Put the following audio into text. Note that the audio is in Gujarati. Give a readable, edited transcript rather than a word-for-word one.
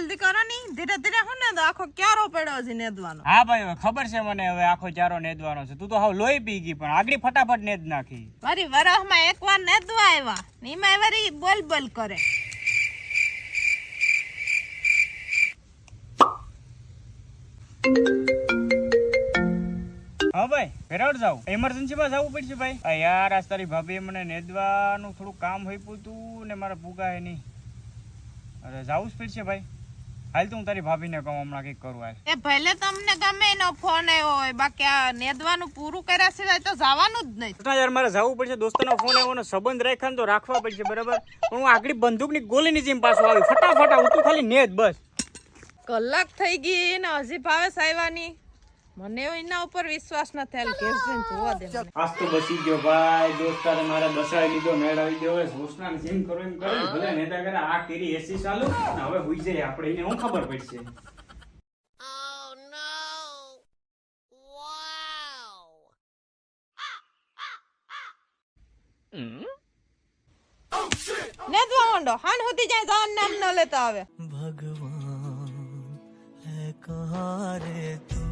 જલ્દી કરો ની, ધીરે ધીરે હું ને તો આખો ક્યારો પડ્યો છે નેદવાનો. હા ભાઈ હવે ખબર છે મને, હવે આખો ચારો નેદવાનો છે. તું તો હાવ લોહી પી ગઈ, પણ આગળ ફટાફટ નેદ નાખી. વરી વરસમાં એકવાર નેદવા આવ્યા, નીમાં વરી બોલ બોલ કરે. હા ભાઈ ફેરવડ જાવ, ઇમરજન્સી માં જવું પડશે ભાઈ. યાર આજ તારી ભાભીએ મને નેદવાનું થોડું કામ હોઈપું તું ને મારા ભૂગાય નહીં. અરે જવું જ પડશે ભાઈ. હાલ તો હું તારી ભાભીને કહું હમણાં કંઈક કરું. હાલ એ ભલે તમને ગમે એનો ફોન આવ્યો હોય, બાકી આ નેદવાનું પૂરું કર્યા સિવાય તો જવાનું જ નહીં. યાર મારે જવું પડશે, દોસ્તનો ફોન આવ્યો ને સંબંધ રાખ્યા તો રાખવા પડશે બરાબર. પણ હું આગળ બંદૂકની ગોલીની જેમ પાછો આવી ફટાફટ આવું, તું ખાલી નેદ બસ. કલાક થઈ ગઈ ને હજી ભાવેશ આવ્યા. મને એના ઉપર વિશ્વાસ ન થયેલ. કેસ જઈને જોવા દે. આજ તો બસી ગયો ભાઈ, દોસ્તારે મારા દસાઈ લીધો, મેળાવી દો. હવે સોસના જેમ કરો એમ કરે, ભલે નેતા કરે. આ કેરી એસી ચાલુ ને હવે હુઈ જાય આપણે, એને હું ખબર પડશે. નેદવા માંડો, હાન હોતી જાય જવાનું નામ ન લેતા આવે. ભગવાન હે કહા રે તું